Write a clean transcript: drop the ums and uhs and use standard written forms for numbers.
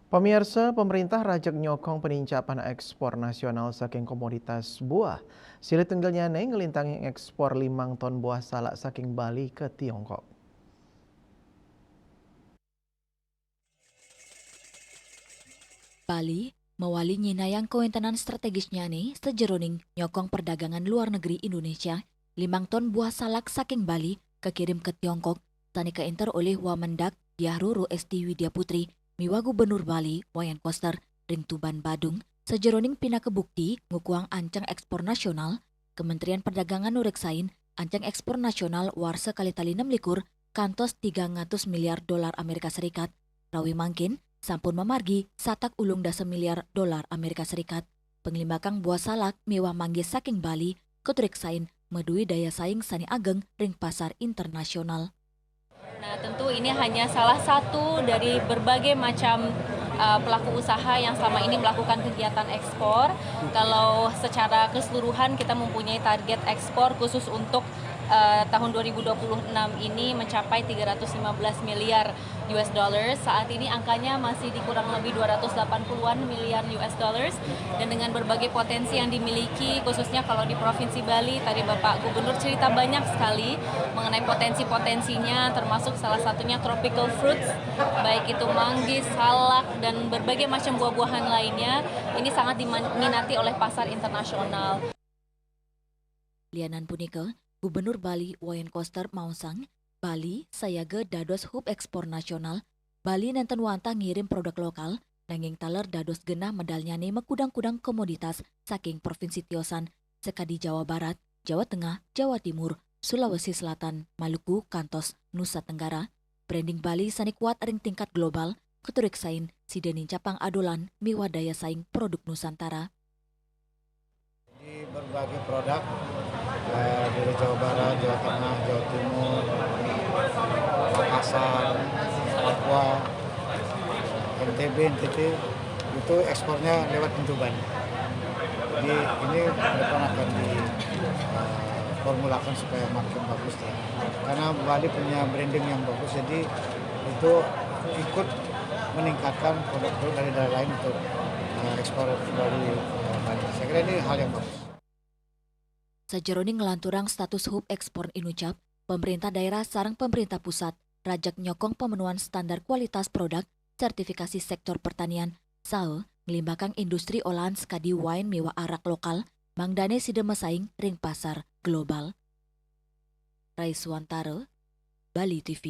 Pemirsa, pemerintah rajak nyokong penincapan ekspor nasional saking komoditas buah. Silit tunggalnya neng ngelintangi ekspor 5 ton buah salak saking Bali ke Tiongkok. Bali mewali nyinayang kewentenan strategisnya nih sejeroning nyokong perdagangan luar negeri Indonesia 5 ton buah salak saking Bali kekirim ke Tiongkok tani keinter oleh Wamendak Diah Ruru Esti Widya Putri miwa Gubernur Bali Wayan Koster ring Tuban Badung sejeroning pina kebukti ngukuang ancang ekspor nasional Kementerian Perdagangan nureksain ancang ekspor nasional war sekali tali 6 likur kantos 300 miliar dolar Amerika Serikat rawi mangkin sampun memargi satak ulung dasa miliar dolar Amerika Serikat. Penglimbakang buah salak mewah manggis saking Bali keturiksain medui daya saing sani ageng ring pasar internasional. Nah, tentu ini hanya salah satu dari berbagai macam pelaku usaha yang selama ini melakukan kegiatan ekspor. Kalau secara keseluruhan kita mempunyai target ekspor khusus untuk tahun 2026 ini mencapai 315 miliar US dollars. Saat ini angkanya masih di kurang lebih 280-an miliar US dollars dan dengan berbagai potensi yang dimiliki khususnya kalau di Provinsi Bali tadi Bapak Gubernur cerita banyak sekali mengenai potensi-potensinya termasuk salah satunya tropical fruits baik itu manggis, salak dan berbagai macam buah-buahan lainnya ini sangat diminati oleh pasar internasional. Lianan punika Gubernur Bali Wayan Koster mausang Bali sayaga dados hub ekspor nasional Bali nenten wanta ngirim produk lokal nanging taler dados genah medalnyane mekudang-kudang komoditas saking Provinsi Tiosan sekadi Jawa Barat, Jawa Tengah, Jawa Timur, Sulawesi Selatan, Maluku, kantos Nusa Tenggara. Branding Bali sani kuat ring tingkat global keturiksain sidenin capang adolan miwa daya saing produk Nusantara. Di berbagai produk dari Jawa Barat, Jawa Tengah, Jawa Timur, Makassar, Papua, NTB, NTT itu ekspornya lewat Tuban. Jadi ini ke depan akan diformulakan supaya makin bagus ya. Karena Bali punya branding yang bagus, jadi itu ikut meningkatkan produk-produk dari daerah lain untuk ekspor dari Bali. Saya kira ini hal yang bagus. Sajeroning ngelanturang status hub ekspor Inucap, pemerintah daerah sarang pemerintah pusat rajak nyokong pemenuhan standar kualitas produk sertifikasi sektor pertanian SAE ngelimbakang industri olahan skadi wine mewah arak lokal mangdane sida mesaing ring pasar global. Raiswantara, Bali TV.